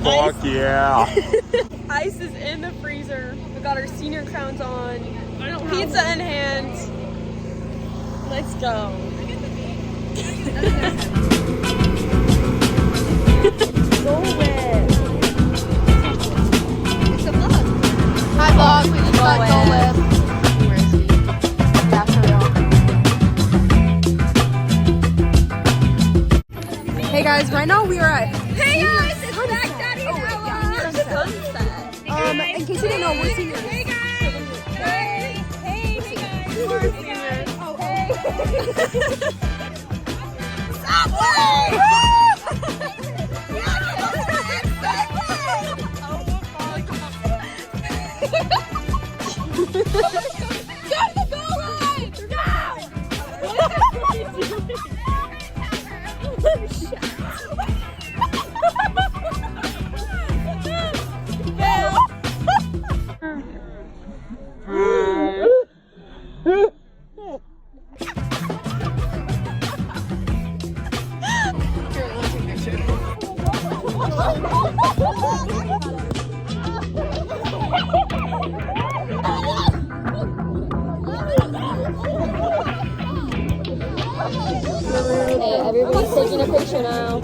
Fuck yeah. Ice is in the freezer. We got our senior crowns on. Pizza in hand. Let's go. Go away. It's a vlog. Hi vlog, we just got Dole Whip. Where is he? Yeah, for real. Hey guys, right now we are at Hey guys, it's Back Daddy and Ella. in case you didn't know, we're seniors. Hey guys. Hey guys. We're seniors. Oh, hey. Subway! Hey, everybody's taking a picture now.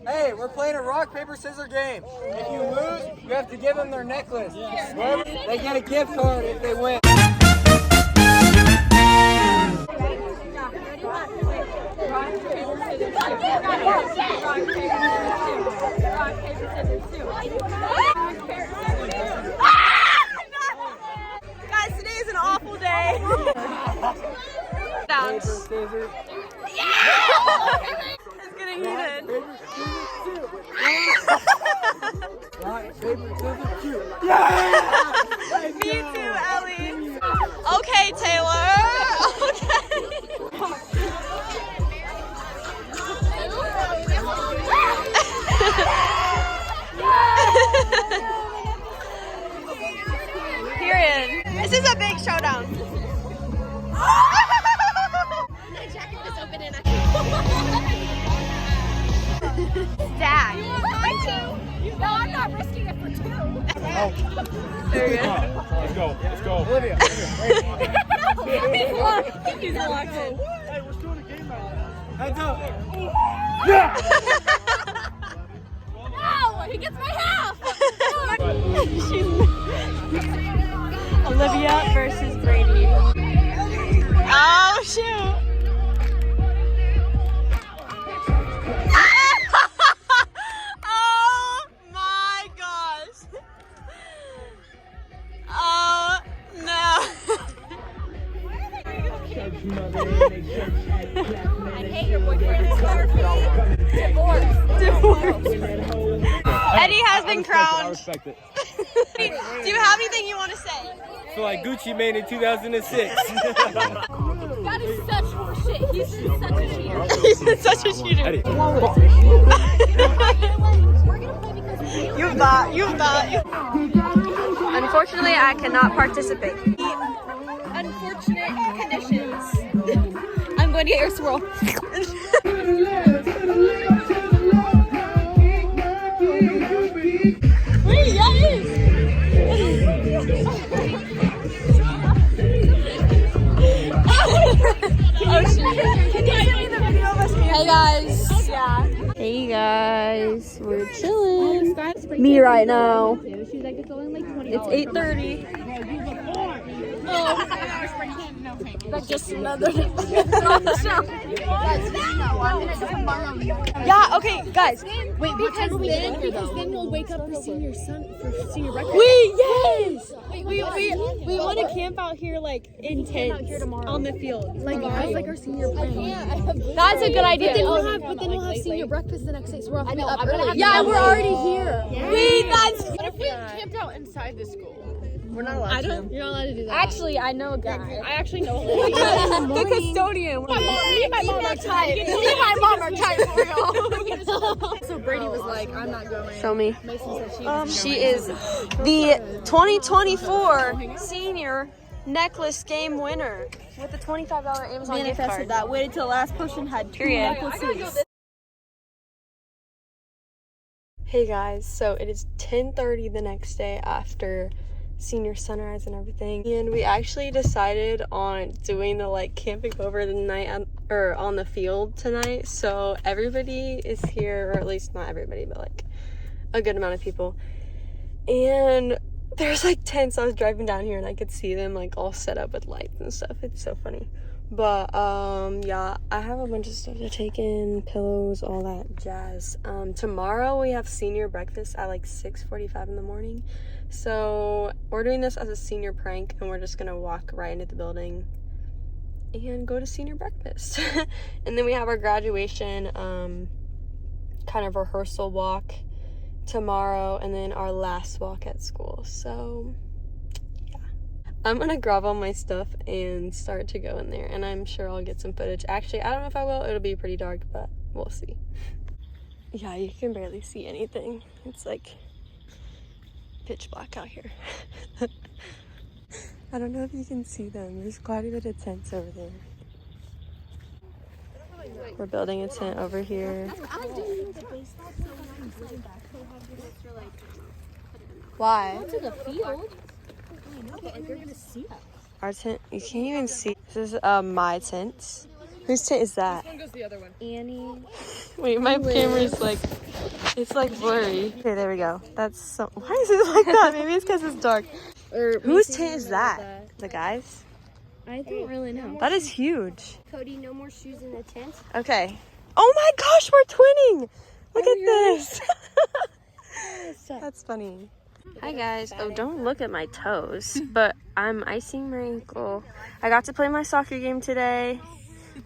Hey, we're playing a rock, paper, scissors game. If you lose, you have to give them their necklace. They get a gift card if they win. Guys, today is an awful day. Down. Paper, scissors. It's getting heated. Rock, paper, scissors, shoot. Me too, Ellie. Okay, Taylor. Okay. Period. This is a big showdown. Dad. No, I'm not risking it for two. There you go. Let's go. Olivia. He's locked in. Hey, we're doing a game right now. Heads up. No, he gets my half. Olivia versus Brady. Oh shoot. Oh my gosh. Oh no. I hate your boyfriend. Divorce. Eddie has been I crowned. respect it. Do you have anything you want to say? I feel like Gucci made in 2006. That is such horseshit. He's such a cheater. He's such a cheater. You thought. Unfortunately, I cannot participate. Unfortunate conditions. I'm going to get your swirl. Wait, yeah, it is. Oh shit. Hey guys. Yeah. Hey guys. We're chilling. Me right now. It's 8:30. That's just another. Yeah, okay, guys. Wait, because then we'll wake up for senior record. Yes! We want to camp out here like in tents on the field. Like our senior plan. That's a good idea. But then we'll have senior breakfast the next day, so we'll have to be up early. Yeah, we're already here. Wait, that's. What if we camped out inside the school? We're not allowed to. You're not allowed to do that. Actually, I know a guy. I actually know a lady. The custodian. Me and my mom are tight. Me and my mom are tight for real. So Brady was like, I'm not going. Show me. Mason said She is the 2024 senior necklace game winner with the $25 Amazon gift card. that. Waited till the last person had 2 Period. necklaces. Hey guys, so it is 10:30 the next day after senior sunrise and everything, and we actually decided on doing the like camping over the night on the field tonight. So everybody is here, or at least not everybody, but like a good amount of people, and there's like tents. I was driving down here and I could see them like all set up with lights and stuff. It's so funny. But yeah, I have a bunch of stuff to take in, pillows, all that jazz. Tomorrow we have senior breakfast at like 6:45 in the morning. So we're doing this as a senior prank, and we're just gonna walk right into the building and go to senior breakfast. And then we have our graduation kind of rehearsal walk tomorrow, and then our last walk at school. So I'm gonna grab all my stuff and start to go in there, and I'm sure I'll get some footage. Actually, I don't know if I will. It'll be pretty dark, but we'll see. Yeah, you can barely see anything. It's like pitch black out here. I don't know if you can see them. There's quite a bit of tents over there. We're building a tent over here. Why? Our tent, you can't even see. This is my tent. Whose tent is that? This one goes the other one. Annie. Wait, my camera's like, it's like blurry. Okay, there we go. That's so, why is it like that? Maybe it's because it's dark. Whose tent is that? The guys? I don't really know. That is huge. Cody, no more shoes in the tent. Okay. Oh my gosh, we're twinning. Look at this. That's funny. Hi guys. Oh, don't look at my toes, but I'm icing my ankle. I got to play my soccer game today.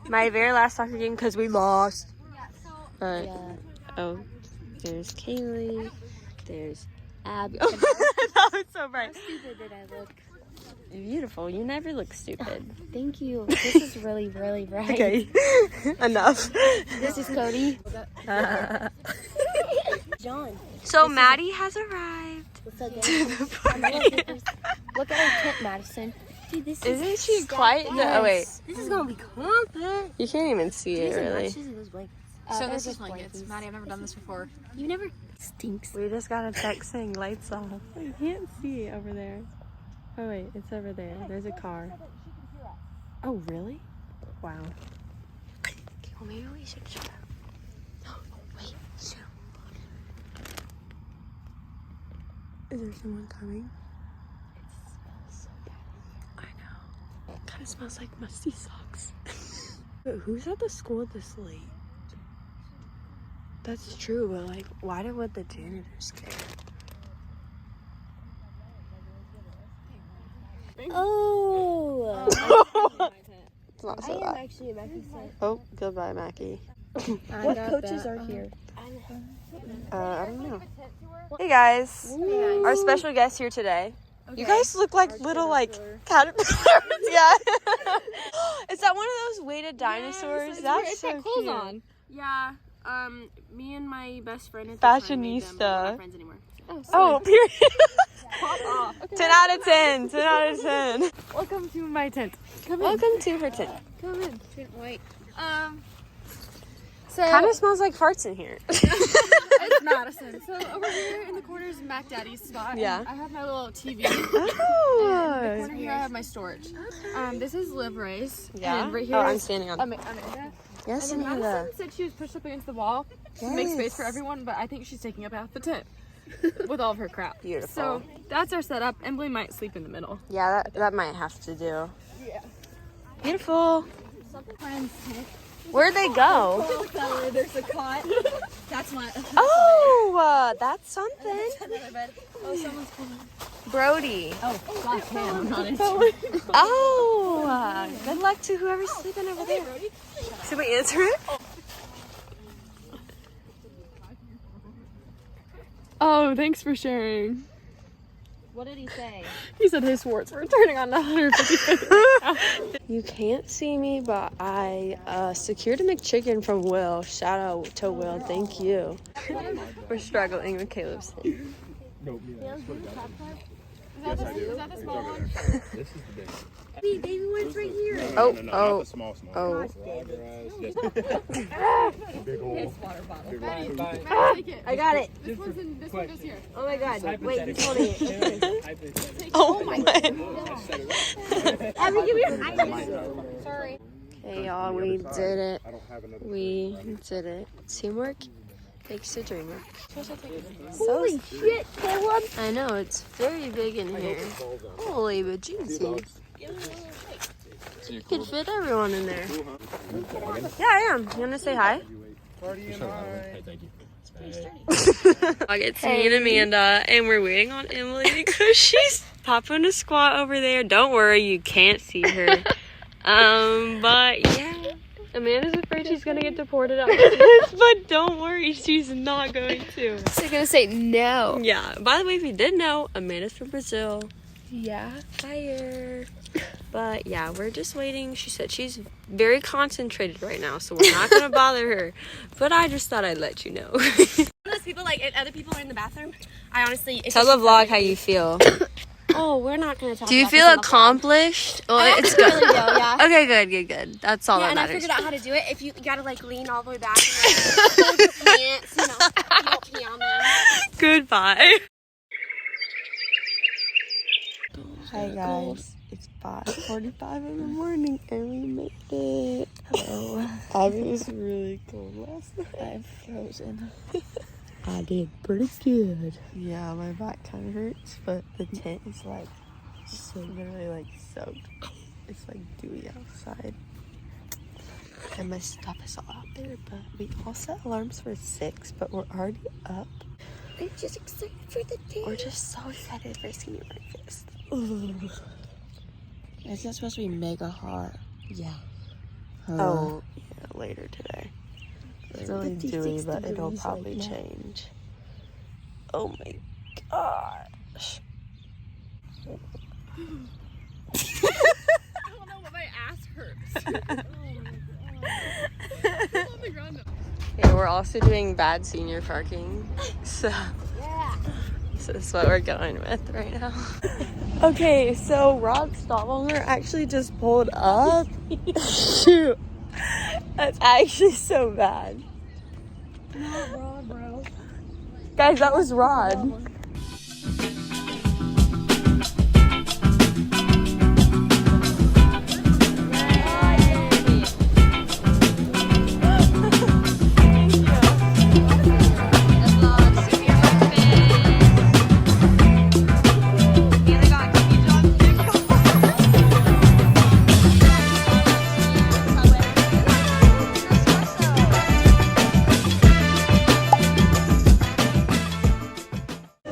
My very last soccer game because we lost. But, oh, there's Kaylee. There's Abby. Oh, that was so bright. How stupid did I look? Beautiful. You never look stupid. Thank you. This is really, really bright. Okay. Enough. This is Cody. John. So Maddie has arrived. To the party. Look at our tent, Madison. Dude, this Isn't she quite? Oh wait. This is gonna be comfort. You can't even see it really. So this is blankets. Maddie, I've never done this before. You never stinks. We just got a text saying lights off. I can't see it over there. Oh wait, it's over there. There's a car. Oh really? Wow. Well, maybe we should shut up. Oh wait, shoot. Is there someone coming? It smells so bad. I know. It kind of smells like musty socks. But who's at the school this late? That's true, but like, why would the janitors care? Oh. It's not so I am bad. actually a Mackie's tent. Oh, goodbye, Mackie. What coaches are here? I don't know. Hey guys, our special guest here today. Okay. You guys look like little like caterpillars. Yeah. Is that one of those weighted dinosaurs? Yes, That's so clothes cute. on. Yeah, me and my best friend at Fashionista. the time made them, but we're not friends anymore. Oh, period. Pop off. Okay. 10 out of 10. 10 out of 10. Welcome to my tent. Welcome to her tent. Come in. Wait. So Kind of smells like farts in here. it's Madison. So over here in the corner is Mac Daddy's spot. Yeah. I have my little TV. Oh. In the corner here I have my storage. This is Liv Ray's. Yeah. And right here Oh, I'm is standing on. Amanda. Yes, And then Amanda. Madison said she was pushed up against the wall to make space for everyone, but I think she's taking up half the tent with all of her crap. Beautiful. So that's our setup. Emily might sleep in the middle. Yeah, that might have to do. Yeah. Beautiful. Where'd they go? There's a cot. That's my. Oh, that's something. Oh, someone's coming. Brody. Oh, fuck him. I'm not into it. Oh, good luck to whoever's sleeping over there. Should we answer it? Oh, thanks for sharing. What did he say? He said, "Hey, Swartz, we're turning on 150." You can't see me, but I secured a McChicken from Will. Shout out to Will. Thank you. We're struggling with Caleb's. Is that the small one? Baby one's right here. Oh, No, not oh, the small. oh. Big ol' Water bottle. big ol' Ready? food. Take it. I got it. This one goes here. Oh my god. Wait, he's holding it. Oh my god. Abby, give me your Sorry. Hey y'all, we did it. We did it. Teamwork makes a dream work. Holy shit, Caleb. I know, it's very big in here. Holy bejesus. You could fit everyone in there. Yeah, I am. You want to say hi? Hey, thank you. It's me and Amanda, and we're waiting on Emily because she's popping a squat over there. Don't worry, you can't see her. But yeah, Amanda's afraid she's gonna get deported out, but don't worry, she's not going to. She's gonna say no. Yeah. By the way, if you didn't know, Amanda's from Brazil. Yeah. Fire. But yeah, we're just waiting. She said she's very concentrated right now, so we're not gonna bother her. But I just thought I'd let you know. Those people, like, if other people are in the bathroom, I honestly... Tell the vlog how you feel. Oh, we're not gonna talk Do you about feel this on the vlog. accomplished? Well, it's Really good. do, yeah. Okay, good. That's all Yeah, that and I matters. figured out how to do it. If you gotta, like, lean all the way back and, like, hold your pants, you know, you don't pee on them. Goodbye. Hi guys, it's 5:45 in the morning and we made it. Hello. Abby was really cold last night. I'm frozen. I did pretty good. Yeah, my back kind of hurts, but the tent is like so literally like soaked. It's like dewy outside. And my stuff is all out there, but we all set alarms for 6, but we're already up. I'm just excited for the day. We're just so excited for senior breakfast. Ooh. Is that supposed to be mega hot? Yeah. Oh, yeah, later today. It's really dewy, but it'll probably change. Oh my gosh. I don't know, but my ass hurts. It's on the ground now. Yeah, we're also doing bad senior parking. So. This is what we're going with right now. Okay, so Rod's stop longer actually just pulled up. Shoot. That's actually so bad. Not Rod, bro. Guys, that was Rod.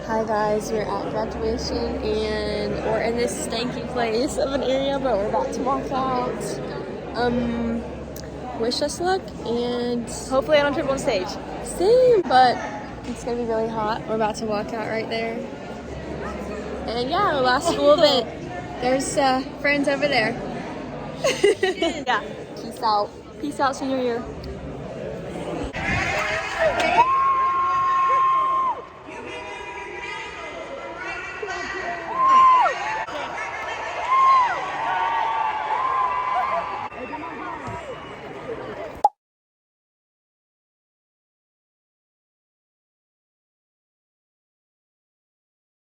Hi guys, we're at graduation and we're in this stanky place of an area, but we're about to walk out. Wish us luck and Hopefully I don't trip on stage. same, but it's gonna be really hot. We're about to walk out right there. And yeah, our last school event. There's friends over there. Yeah. Peace out. Peace out, senior year.